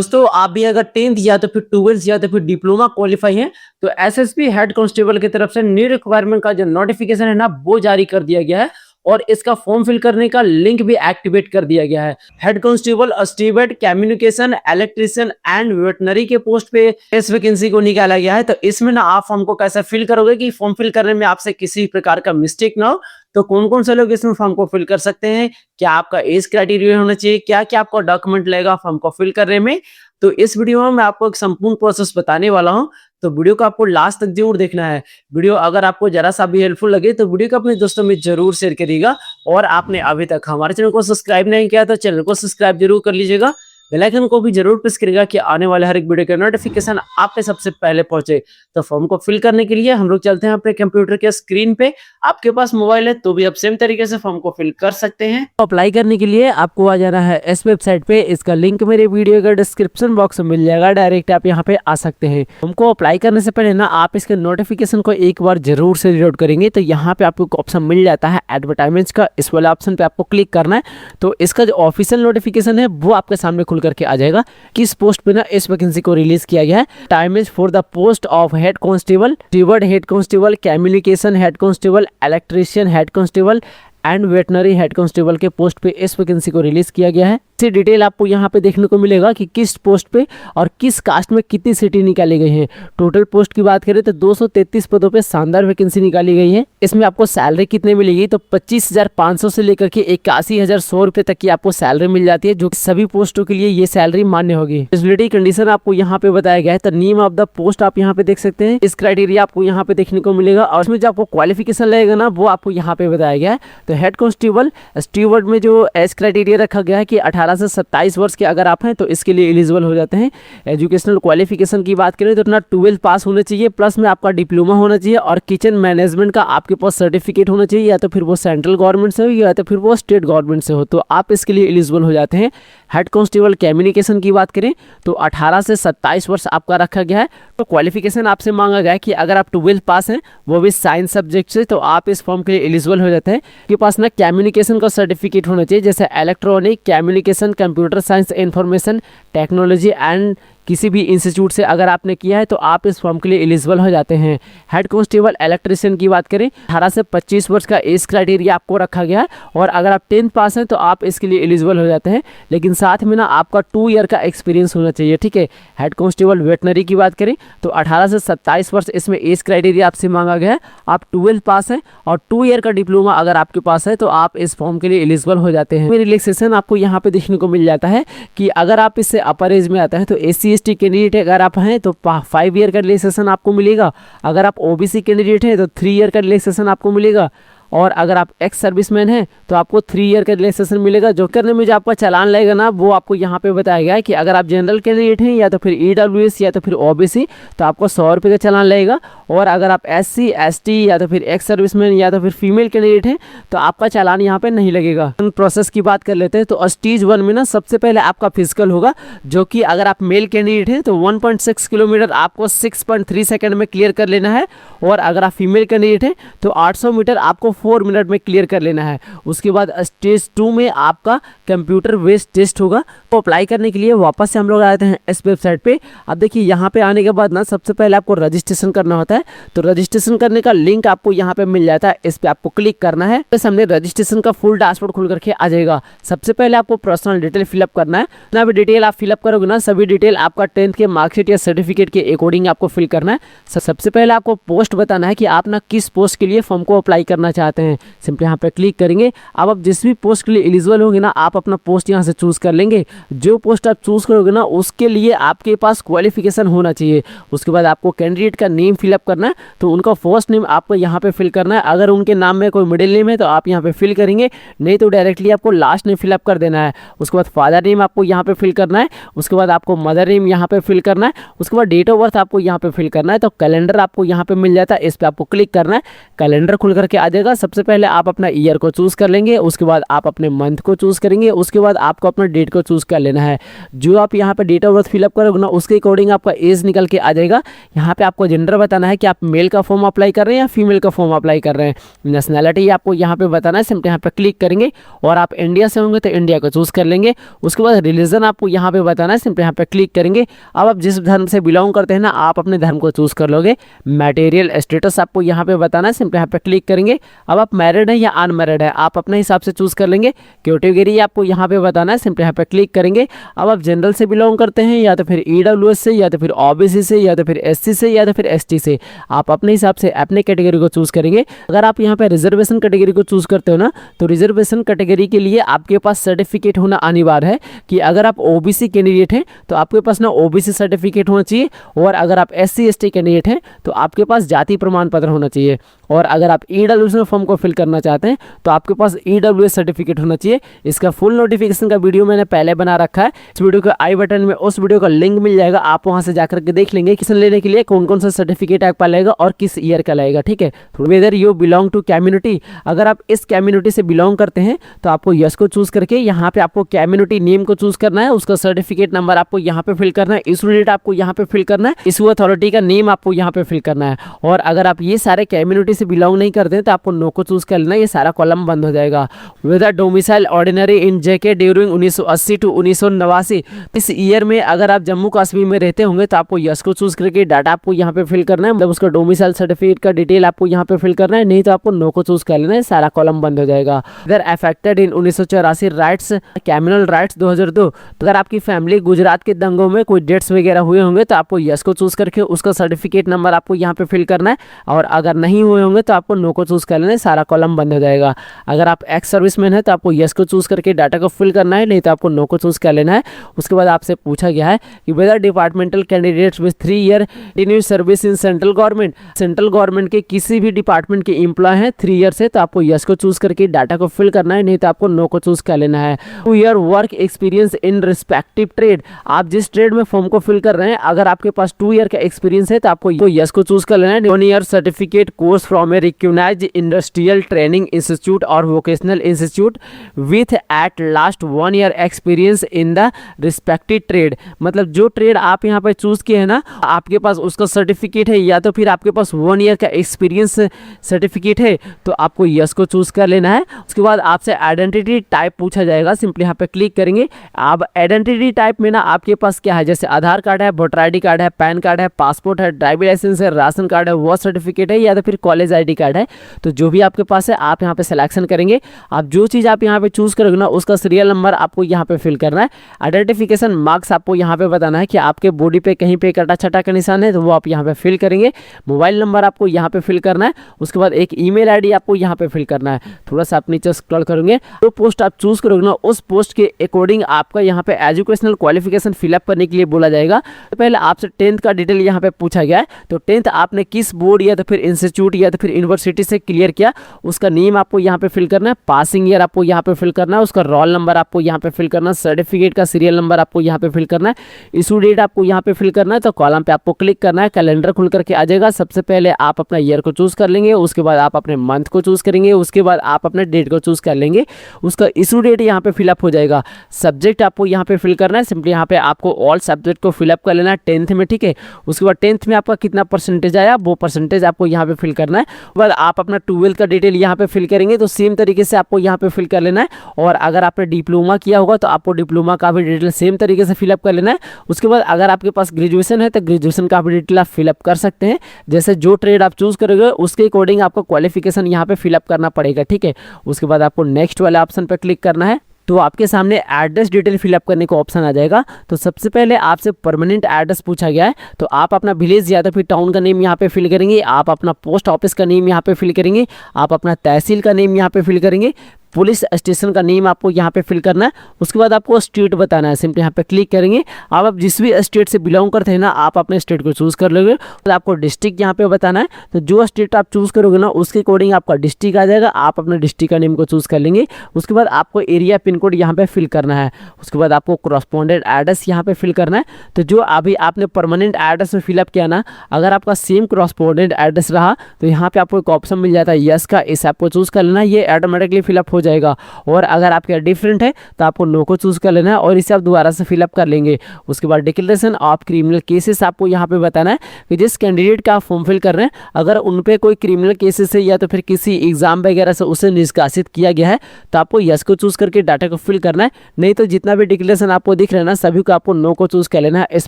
दोस्तों आप भी अगर 10th या तो फिर 12th या तो फिर डिप्लोमा क्वालिफाई हैं तो एसएसबी हेड कांस्टेबल की तरफ से न्यू रिक्वायरमेंट का जो नोटिफिकेशन है ना वो जारी कर दिया गया है और इसका फॉर्म फिल करने का लिंक भी एक्टिवेट कर दिया गया है। Head constable steward communication electrician and veterinary के पोस्ट पे इस वैकेंसी को निकाला गया है। तो इसमें ना आप फॉर्म को कैसे फिल करोगे कि फॉर्म फिल करने में आपसे किसी प्रकार का मिस्टेक ना हो। तो कौन कौन से लोग इसमें फॉर्म को फिल कर सकते हैं, क्या आपका एज क्राइटेरिया होना चाहिए, क्या क्या आपका डॉक्यूमेंट लगेगा फॉर्म को फिल करने में, तो इस वीडियो में मैं आपको एक संपूर्ण प्रोसेस बताने वाला हूं। तो वीडियो को आपको लास्ट तक जरूर देखना है। वीडियो अगर आपको जरा सा भी हेल्पफुल लगे तो वीडियो को अपने दोस्तों में जरूर शेयर करिएगा। और आपने अभी तक हमारे चैनल को सब्सक्राइब नहीं किया तो चैनल को सब्सक्राइब जरूर कर लीजिएगा। बेल आइकन को भी जरूर प्रेस करिएगा कि आने वाले हर एक वीडियो का नोटिफिकेशन आप पे सबसे पहले पहुंचे। तो फॉर्म को फिल करने के लिए हम लोग चलते हैं अपने कंप्यूटर के स्क्रीन पे। आपके पास मोबाइल है तो भी आप सेम तरीके से फॉर्म को फिल कर सकते हैं। अप्लाई करने के लिए आपको आ जाना है इस वेबसाइट पे। इसका लिंक मेरे वीडियो का डिस्क्रिप्शन बॉक्स में मिल जाएगा, डायरेक्ट आप यहाँ पे आ सकते हैं। हमको अप्लाई करने से पहले ना आप इसके नोटिफिकेशन को एक बार जरूर से रीड आउट करेंगे। तो यहाँ पे आपको ऑप्शन मिल जाता है एडवर्टाइजमेंट्स का, इस वाले ऑप्शन पे आपको क्लिक करना है। तो इसका जो ऑफिशियल नोटिफिकेशन है वो आपके सामने खुल करके आ जाएगा। किस पोस्ट पे ना इस वैकेंसी को रिलीज किया गया है। Time is for the post of head constable, steward head constable, communication head constable, electrician head constable and veterinary head constable के पोस्ट पे इस वैकेंसी को रिलीज किया गया है। इसी डिटेल आपको यहाँ पे देखने को मिलेगा कि किस पोस्ट पे और किस कास्ट में कितनी सीटें निकाली गई हैं। टोटल पोस्ट की बात करें तो 233 पदों पे शानदार वैकेंसी निकाली गई है। इसमें आपको सैलरी कितने मिलेगी तो 25,500 से लेकर के 81,100 रुपए तक की आपको सैलरी मिल जाती है, जो सभी पोस्टों के लिए ये सैलरी मान्य होगी। एलिजिबिलिटी कंडीशन आपको यहाँ पे बताया गया है। तो नेम ऑफ द पोस्ट आप यहाँ पे देख सकते हैं। इस क्राइटेरिया आपको यहाँ पे देखने को मिलेगा और इसमें जो आपको क्वालिफिकेशन लगेगा ना वो आपको यहाँ पे बताया गया है। तो हेड कांस्टेबल स्टीवर्ड में जो एज क्राइटेरिया रखा गया है कि 18 से 27 वर्ष के अगर आप हैं तो इसके लिए एलिजिबल हो जाते हैं। एजुकेशनल क्वालिफिकेशन की बात करें तो अपना 12th पास होना चाहिए, प्लस में आपका डिप्लोमा होना चाहिए और किचन मैनेजमेंट का आपके पास सर्टिफिकेट होना चाहिए, या तो फिर वो सेंट्रल गवर्नमेंट से हो या तो फिर वो स्टेट गवर्नमेंट से हो, तो आप इसके लिए एलिजिबल हो जाते हैं। हेड कांस्टेबल कम्युनिकेशन की बात करें तो 18 से 27 वर्ष आपका रखा गया है। तो क्वालिफिकेशन आपसे मांगा गया है कि अगर आप 12th पास हैं वो भी साइंस सब्जेक्ट से, तो आप इस फॉर्म के लिए एलिजिबल हो जाते हैं। आपके पास ना कम्युनिकेशन का सर्टिफिकेट होना चाहिए, जैसे electronic communication, computer science, information technology and किसी भी इंस्टीट्यूट से अगर आपने किया है तो आप इस फॉर्म के लिए एलिजिबल हो जाते हैं। हेड कांस्टेबल इलेक्ट्रिशियन की बात करें 18 से 25 वर्ष का एज क्राइटेरिया आपको रखा गया है और अगर आप 10th पास हैं तो आप इसके लिए एलिजिबल हो जाते हैं, लेकिन साथ में ना आपका 2 ईयर का एक्सपीरियंस होना चाहिए, ठीक है। हेड कांस्टेबल वेटनरी की बात करें तो 18 से 27 वर्ष इसमें एज क्राइटेरिया आपसे मांगा गया है। आप 12th पास हैं और 2 ईयर का डिप्लोमा अगर आपके पास है तो आप इस फॉर्म के लिए एलिजिबल हो जाते हैं। रिलैक्सेशन आपको यहाँ पे देखने को मिल जाता है कि अगर आप इससे अपर एज में आता है तो SC/ST कैंडिडेट अगर आप हैं तो 5 ईयर का रिलैक्सेशन आपको मिलेगा। अगर आप OBC कैंडिडेट हैं तो 3 ईयर का रिलैक्सेशन आपको मिलेगा और अगर आप एक्स सर्विसमैन हैं तो आपको 3 ईयर का रिलैक्सेशन मिलेगा। जो करने में जो आपका चालान लगेगा ना वो आपको यहाँ पे बताया गया है कि अगर आप जनरल कैंडिडेट हैं या तो फिर EWS या तो फिर OBC तो आपको 100 रुपये का चालान लगेगा, और अगर आप SC/ST या तो फिर एक्स सर्विसमैन या तो फिर फीमेल कैंडिडेट हैं तो आपका चालान यहाँ पे नहीं लगेगा। प्रोसेस की बात कर लेते हैं तो स्टेज 1 में ना सबसे पहले आपका फिजिकल होगा, जो कि अगर आप मेल कैंडिडेट हैं तो 1.6 किलोमीटर आपको 6.3 सेकेंड में क्लियर कर लेना है, और अगर आप फीमेल कैंडिडेट हैं तो 800 मीटर आपको 4 मिनट में क्लियर कर लेना है। उसके बाद स्टेज 2 में आपका कंप्यूटर बेस्ड टेस्ट होगा। तो अप्लाई करने के लिए वापस से हम लोग आते हैं इस वेबसाइट पे। अब देखिए यहाँ पे आने के बाद ना सबसे पहले आपको रजिस्ट्रेशन करना होता है। तो रजिस्ट्रेशन करने का लिंक आपको यहाँ पे मिल जाता है, इस पे आपको क्लिक करना है। तो सामने रजिस्ट्रेशन का फुल डैशबोर्ड खुल करके आ जाएगा। सबसे पहले आपको पर्सनल डिटेल फिलअप करना है। ना भी डिटेल आप फिलअप करोगे ना सभी डिटेल आपका 10th के मार्कशीट या सर्टिफिकेट के अकॉर्डिंग आपको फिल करना है। सबसे पहले आपको पोस्ट बताना है कि आप ना किस पोस्ट के लिए फॉर्म को अप्लाई करना चाहते हैं। सिंपली यहाँ पे क्लिक करेंगे। अब आप जिस भी पोस्ट के लिए एलिजिबल होंगे ना आप अपना पोस्ट यहाँ से चूज कर लेंगे। जो पोस्ट आप चूज करोगे ना उसके लिए आपके पास क्वालिफिकेशन होना चाहिए। उसके बाद आपको कैंडिडेट का नेम फिलअप करना है। तो उनका फर्स्ट नेम आपको यहाँ पे फिल करना है। अगर उनके नाम में कोई मिडिल नेम है तो आप यहाँ पे फिल करेंगे, नहीं तो डायरेक्टली आपको लास्ट नेम फिलअप कर देना है। उसके बाद फादर नेम आपको यहाँ पे फिल करना है। उसके बाद आपको मदर नेम यहाँ पे फिल करना है। उसके बाद डेट ऑफ बर्थ आपको यहाँ पे फिल करना है। तो कैलेंडर आपको यहाँ पे मिल जाता है, इस पर आपको क्लिक करना है। कैलेंडर खुल करके आ जाएगा। सबसे पहले आप अपना ईयर को चूज़ कर लेंगे, उसके बाद आप अपने मंथ को चूज़ करेंगे, उसके बाद आपको अपना डेट को चूज़ कर लेना है। जो आप यहाँ पे डेट ऑफ बर्थ फिलअप करोगे ना उसके अकॉर्डिंग आपका एज निकल के आ जाएगा। यहाँ पे आपको जेंडर बताना है कि आप मेल का फॉर्म अप्लाई कर रहे हैं या फीमेल का फॉर्म अप्लाई कर रहे हैं। नेशनैलिटी आपको यहाँ पे बताना है, सिंपली यहाँ पे क्लिक करेंगे और आप इंडिया से होंगे तो इंडिया को चूज़ कर लेंगे। उसके बाद रिलीजन आपको यहाँ पे बताना है, सिंपली यहाँ पे क्लिक करेंगे। अब आप जिस धर्म से बिलोंग करते हैं ना आप अपने धर्म को चूज़ कर लोगे। मटेरियल स्टेटस आपको यहाँ पे बताना है, सिंपली यहाँ पे क्लिक करेंगे। अब आप मैरिड है या अनमैरिड है आप अपने हिसाब से चूज़ कर लेंगे। कैटेगरी आपको यहाँ पे बताना है, सिंपली यहाँ पे क्लिक करेंगे। अब आप जनरल से बिलोंग करते हैं या तो फिर ईडब्ल्यूएस से या तो फिर ओबीसी से या तो फिर एससी से या तो फिर एसटी से, आप अपने हिसाब से अपने कैटेगरी को चूज़ करेंगे। अगर आप यहाँ पे रिजर्वेशन कैटेगरी को चूज़ करते हो ना तो रिजर्वेशन कैटेगरी के लिए आपके पास सर्टिफिकेट होना अनिवार्य है कि अगर आप ओबीसी कैंडिडेट हैं तो आपके पास ना ओबीसी सर्टिफिकेट होना चाहिए, और अगर आप एससी एसटी कैंडिडेट हैं तो आपके पास जाति प्रमाण पत्र होना चाहिए, और अगर आप ईडब्ल्यूएस में फॉर्म को फिल करना चाहते हैं तो आपके पास ईडब्ल्यूएस सर्टिफिकेट होना चाहिए। इसका फुल नोटिफिकेशन का वीडियो मैंने पहले बना रखा है, इस वीडियो के आई बटन में उस वीडियो का लिंक मिल जाएगा, आप वहां से जाकर के देख लेंगे किस लेने के लिए कौन कौन सा सर्टिफिकेट आपका लगेगा और किस ईयर का लगेगा। ठीक है, whether you belong to community, अगर आप इस कम्युनिटी से बिलोंग करते हैं तो आपको यस को चूज करके यहाँ पे आपको कम्युनिटी नेम को चूज करना है, उसका सर्टिफिकेट नंबर आपको यहाँ पे फिल करना है, इशू डेट आपको यहाँ पे फिल करना है, इशू अथॉरिटी का नेम आपको यहाँ पे फिल करना है। और अगर आप ये सारे कम्युनिटी से बिलोंग नहीं करते हैं तो आपको नो को चूज कर लेना, ये सारा कॉलम बंद हो जाएगा। Whether domicile ordinary in JK during 1980 to 1989, इस ईयर में अगर आप जम्मू कश्मीर में रहते होंगे तो आपको यस को चूज करके डाटा आपको यहाँ पे फिल करना है, मतलब उसका डोमिसाइल सर्टिफिकेट का डिटेल आपको यहाँ पे फिल करना है, नहीं तो आपको नो को चूज कर लेना है, सारा कॉलम बंद हो जाएगा। इधर affected in 1984 rights communal riots 2002, तो अगर आपकी फैमिली गुजरात के दंगों में कोई डेट्स वगैरह हुए होंगे तो आपको यस को चूज करके उसका सर्टिफिकेट नंबर आपको यहाँ पे फिल करना है, और अगर नहीं हुए होंगे तो आपको नो को चूज कर लेना है, सारा कॉलम बंद हो जाएगा। अगर आप एक्स सर्विसमैन है तो आपको यस को चूज करके डाटा को फिल करना है, नहीं तो आपको नो को चूज कर लेना है। उसके बाद आपसे पूछा गया है कि whether departmental candidates with 3 year continuous service in central government, central government के किसी भी डिपार्टमेंट के एम्प्लॉय हैं 3 ईयर से, तो आपको यस को चूज करके डाटा को फिल करना है, नहीं तो आपको नो को चूज कर लेना है। 2 year work experience in respective trade, आप जिस ट्रेड में फॉर्म को फिल कर रहे हैं अगर आपके पास 2 ईयर का एक्सपीरियंस है तो आपको यस को चूज कर लेना है। 1 year certificate course from a recognized industrial training institute और vocational institute with at last 1 year experience in the respective trade, मतलब जो ट्रेड आप यहाँ पे चूज किए हैं ना आपके पास उसका सर्टिफिकेट है या तो फिर आपके पास 1 ईयर का एक्सपीरियंस सर्टिफिकेट है तो आपको यस को चूज कर लेना है। उसके बाद आपसे आइडेंटिटी टाइप पूछा जाएगा, सिंपली यहाँ पे क्लिक करेंगे। आप आइडेंटिटी टाइप में ना आपके पास क्या है, जैसे आधार कार्ड है, वोटर आई डी कार्ड है, पैन कार्ड है, पासपोर्ट है, ड्राइविंग लाइसेंस है, राशन कार्ड है, वर्क सर्टिफिकेट है या तो फिर कॉलेज आई डी कार्ड है, तो जो भी आपके पास है आप यहाँ पे सिलेक्शन करेंगे। आप जो चीज़ आप यहाँ पे चूज करोगे ना उसका सीरियल नंबर आपको यहाँ पे फिल करना है। आइडेंटिफिकेशन मार्क्स आपको यहाँ पे बताना है कि आपके बॉडी पे कहीं पे कटा छटा का निशान है तो वो आप यहाँ पे फिल करेंगे। मोबाइल नंबर आपको यहाँ पे फिल करना है। उसके बाद एक ईमेल आईडी आपको यहाँ पे फिल करना है। थोड़ा सा आप नीचे स्क्रॉल करेंगे तो पोस्ट आप चूज करोगे ना उस पोस्ट के अकॉर्डिंग आपका यहाँ पे एजुकेशनल क्वालिफिकेशन फिलअप करने के लिए बोला जाएगा। तो पहले आपसे 10th का डिटेल यहाँ पे पूछा गया है, तो 10th आपने किस बोर्ड या तो फिर इंस्टीट्यूट या तो फिर यूनिवर्सिटी से क्लियर किया उसका नेम आपको यहाँ पे फिल करना है, पासिंग ईयर आपको यहाँ पे फिल करना है, उसका रोल नंबर आपको यहाँ पे फिल करना है, सर्टिफिकेट का सीरियल नंबर आपको यहाँ पे फिल करना है, इशू डेट आपको यहाँ पे फिल करना है। तो कॉलम पे आपको क्लिक करना है, कैलेंडर खुल करके आ जाएगा। सबसे पहले आप अपना ईयर को चूज कर लेंगे, उसके बाद आप अपने मंथ को चूज करेंगे, उसके बाद आप अपने डेट को चूज कर लेंगे, उसका इशू डेट यहाँ पे फिलअप हो जाएगा। सब्जेक्ट आपको यहाँ पे फिल करना है, सिंपली यहाँ पे आपको ऑल सब्जेक्ट को फिलअप कर लेना है 10th में, ठीक है। उसके बाद 10th में आपका कितना परसेंटेज आया वो परसेंटेज आपको यहाँ पे फिल करना है। उसके बाद आप अपना 12th का डिटेल यहाँ पे फिल करेंगे, तो सेम तरीके से आपको यहाँ पे फिल कर लेना है। और अगर आपने डिप्लोमा किया होगा तो आपको डिप्लोमा का भी डिटेल सेम तरीके से फिलअप कर लेना है। उसके बाद अगर आपके पास ग्रेजुएशन है तो ग्रेजुएशन का भी डिटेल आप फिलअप कर सकते हैं। जैसे जो ट्रेड आप चूज करोगे उसके अकॉर्डिंग आपको क्वालिफिकेशन यहाँ पे फिलअप करना पड़ेगा, ठीक है। उसके बाद आपको नेक्स्ट वाले ऑप्शन पर क्लिक करना है, तो आपके सामने एड्रेस डिटेल फिलअप करने का ऑप्शन आ जाएगा। तो सबसे पहले आपसे परमानेंट एड्रेस पूछा गया है, तो आप अपना विलेज या तो फिर टाउन का नेम यहाँ पे फिल करेंगे, आप अपना पोस्ट ऑफिस का नेम यहाँ पे फिल करेंगे, आप अपना तहसील का नेम यहाँ पे फिल करेंगे, पुलिस स्टेशन का नेम आपको यहाँ पे फिल करना है। उसके बाद आपको स्टेट बताना है, सिंपली यहाँ पे क्लिक करेंगे। आप जिस भी स्टेट से बिलोंग करते हैं ना, आप अपने स्टेट को चूज़ कर लोगे। तो आपको डिस्ट्रिक्ट यहाँ पे बताना है, तो जो स्टेट आप चूज़ करोगे ना उसके अकॉर्डिंग आपका डिस्ट्रिक्ट आ जाएगा। आप अपने डिस्ट्रिक्ट का नेम को चूज़ कर लेंगे। उसके बाद आपको एरिया पिन कोड यहाँ पे फिल करना है। उसके बाद आपको करस्पॉन्डेंट एड्रेस यहाँ पे फिल करना है। तो जो अभी आपने परमानेंट एड्रेस में फिलअप किया ना, अगर आपका सेम करस्पॉन्डेंट एड्रेस रहा तो यहाँ पे आपको एक ऑप्शन मिल जाता है यस का, इस आपको चूज़ कर लेना है, ये ऑटोमेटिकली फिलअप हो जाएगा। और अगर आपका डिफरेंट है तो आपको नो को चूज़ कर लेना है और इसे आप दोबारा से फिलअप कर लेंगे। उसके बाद डिक्लेरेशन ऑफ क्रिमिनल केसेस आपको यहाँ पे बताना है कि जिस कैंडिडेट का आप फॉर्म फिल कर रहे हैं, अगर उन पे कोई क्रिमिनल केसेस है या तो फिर किसी एग्जाम वगैरह से उसे निष्कासित किया गया है तो आपको यस को चूज़ करके डाटा को फिल करना है। नहीं तो जितना भी डिक्लेरेशन आपको दिख रहा है ना, सभी को आपको नो को चूज़ कर लेना है इस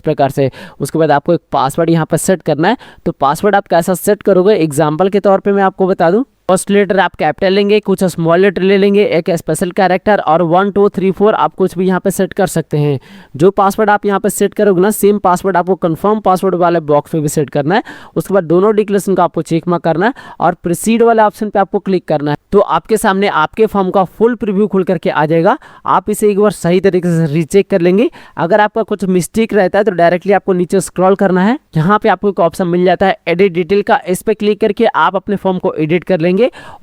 प्रकार से। उसके बाद आपको एक पासवर्ड यहाँ पर सेट करना है। तो पासवर्ड आप कैसा सेट करोगे, एग्जाम्पल के तौर पर मैं आपको बता दूँ। फर्स्ट लेटर आप कैपिटल लेंगे, कुछ स्मॉल लेटर ले लेंगे, एक स्पेशल कैरेक्टर और 1 2 3 4 आप कुछ भी यहाँ पे सेट कर सकते हैं। जो पासवर्ड आप यहाँ पे सेट करोगे ना, सेम पासवर्ड आपको कंफर्म पासवर्ड वाले बॉक्स में भी सेट करना है। उसके बाद दोनों डिक्लेरेशन का आपको चेक मार्क करना है और प्रोसीड वाले ऑप्शन पे आपको क्लिक करना है। तो आपके सामने आपके फॉर्म का फुल प्रीव्यू खुल करके आ जाएगा। आप इसे एक बार सही तरीके से रीचेक कर लेंगे। अगर आपका कुछ मिस्टेक रहता है तो डायरेक्टली आपको नीचे स्क्रॉल करना है। यहाँ पे आपको एक ऑप्शन मिल जाता है एडिट डिटेल का, इस पे क्लिक करके आप अपने फॉर्म को एडिट कर लेंगे।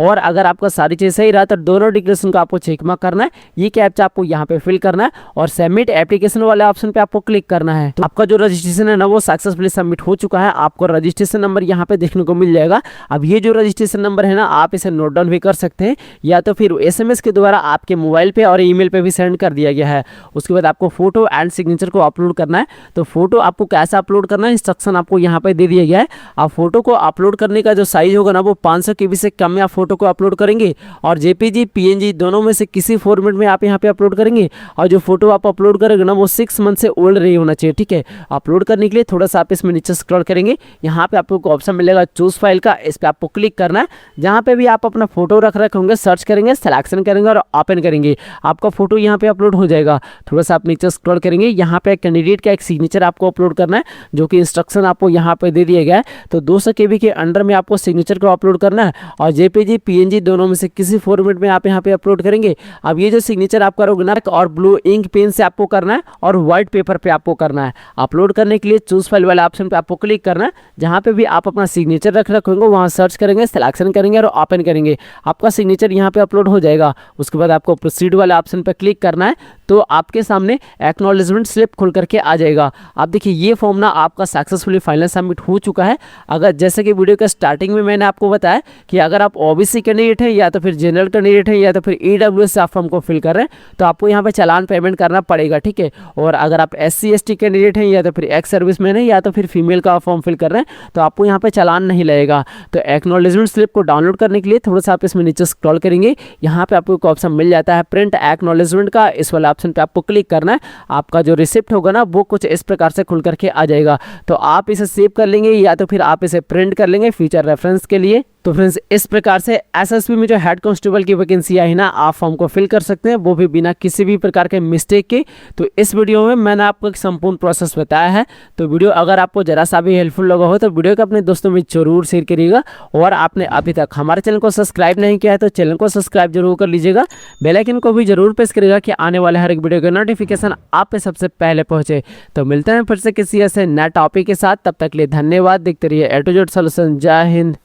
और अगर आपका सारी चीज़ सही रहा तो दोनों डिक्लेरेशन को आपको चेक मार्क करना है। ये कैप्चा आपको यहाँ पे फिल करना है और सबमिट एप्लीकेशन वाले ऑप्शन पे आपको क्लिक करना है। तो आपका जो रजिस्ट्रेशन है ना, वो सक्सेसफुली सबमिट हो चुका है। आपको रजिस्ट्रेशन नंबर यहाँ पे देखने को मिल जाएगा। अब ये जो रजिस्ट्रेशन नंबर है ना, आप इसे नोट डाउन भी कर सकते हैं या तो फिर SMS के द्वारा आपके मोबाइल पे और ईमेल पे भी सेंड कर दिया गया है। उसके बाद आपको फोटो एंड सिग्नेचर को अपलोड करना है। तो फोटो आपको कैसा अपलोड करना है, इंस्ट्रक्शन आपको यहाँ पे दे दिया गया है। आप फोटो को अपलोड करने का जो साइज होगा ना, वो 500 KB से कम में आप फोटो को अपलोड करेंगे और JPG PNG दोनों में से किसी फॉर्मेट में आप यहाँ पे अपलोड करेंगे। और जो फोटो आप अपलोड करेंगे ना, वो 6 मंथ से ओल्ड नहीं होना चाहिए, ठीक है। अपलोड करने के लिए थोड़ा सा आप इसमें नीचे स्क्रॉल करेंगे, यहाँ पे आपको ऑप्शन मिलेगा चूज फाइल का, इस पे आपको क्लिक करना है। जहाँ पे भी आप अपना फोटो रख रखे होंगे, सर्च करेंगे, सिलेक्शन करेंगे और ओपन करेंगे, आपका फोटो यहाँ पे अपलोड हो जाएगा। थोड़ा सा आप नीचे स्क्रॉल करेंगे, यहाँ पे कैंडिडेट का एक सिग्नेचर आपको अपलोड करना है, जो कि इंस्ट्रक्शन आपको यहाँ पे दे दिया गया है। तो 200 KB के अंडर में आपको सिग्नेचर को अपलोड करना है और JPG PNG दोनों में से किसी फॉर्मेट में आप यहाँ पे अपलोड करेंगे। अब ये जो सिग्नेचर आप करोगे ना, और ब्लू इंक पेन से आपको करना है और व्हाइट पेपर पे आपको करना है। अपलोड करने के लिए चूज फाइल वाला ऑप्शन पे आपको क्लिक करना है। जहाँ पे भी आप अपना सिग्नेचर रख रखेंगे, वहाँ सर्च करेंगे, सिलेक्शन करेंगे और ओपन करेंगे, आपका सिग्नेचर यहाँ पे अपलोड हो जाएगा। उसके बाद आपको प्रोसीड वाला ऑप्शन पे क्लिक करना है। तो आपके सामने एक्नॉलेजमेंट स्लिप खुल करके आ जाएगा। आप देखिए ये फॉर्म ना आपका सक्सेसफुली फाइनल सबमिट हो चुका है। अगर जैसे कि वीडियो के स्टार्टिंग में मैंने आपको बताया कि अगर आप OBC कैंडिडेट है या तो फिर जनरल कैंडिडेट है या तो फिर EWS से आप फॉर्म को फिल कर रहे हैं, तो आपको यहाँ पे चालान पेमेंट करना पड़ेगा, ठीक है। और अगर आप SC ST कैंडिडेट हैं या तो फिर एक्स सर्विसमैन है या तो फिर फीमेल का फॉर्म फिल कर रहे हैं, तो आपको यहाँ पे चालान नहीं लगेगा। तो एक्नॉलेजमेंट स्लिप को डाउनलोड करने के लिए थोड़ा सा आप इसमें नीचे स्क्रॉल करेंगे, यहाँ पे आपको एक ऑप्शन मिल जाता है प्रिंट एक्नॉलेजमेंट का, इस वाला ऑप्शन पे आपको क्लिक करना है। आपका जो रिसिप्ट होगा ना, वो कुछ इस प्रकार से खुल करके आ जाएगा। तो आप इसे सेव कर लेंगे या तो फिर आप इसे प्रिंट कर लेंगे फ्यूचर रेफरेंस के लिए। तो फ्रेंड्स इस प्रकार से SSB में जो हेड कांस्टेबल की वैकेंसी आई ना, आप फॉर्म को फिल कर सकते हैं, वो भी बिना किसी भी प्रकार के मिस्टेक के। तो इस वीडियो में मैंने आपको एक संपूर्ण प्रोसेस बताया है। तो वीडियो अगर आपको जरा सा भी हेल्पफुल लगा हो तो वीडियो को अपने दोस्तों में जरूर शेयर करिएगा। और आपने अभी तक हमारे चैनल को सब्सक्राइब नहीं किया है तो चैनल को सब्सक्राइब जरूर कर लीजिएगा, बेल आइकन को भी जरूर प्रेस करिएगा कि आने वाले हर एक वीडियो का नोटिफिकेशन आप पे सबसे पहले पहुंचे। तो मिलते हैं फिर से किसी ऐसे नए टॉपिक के साथ, तब तक के लिए धन्यवाद। देखते रहिए A to Z सॉल्यूशन। जय हिंद।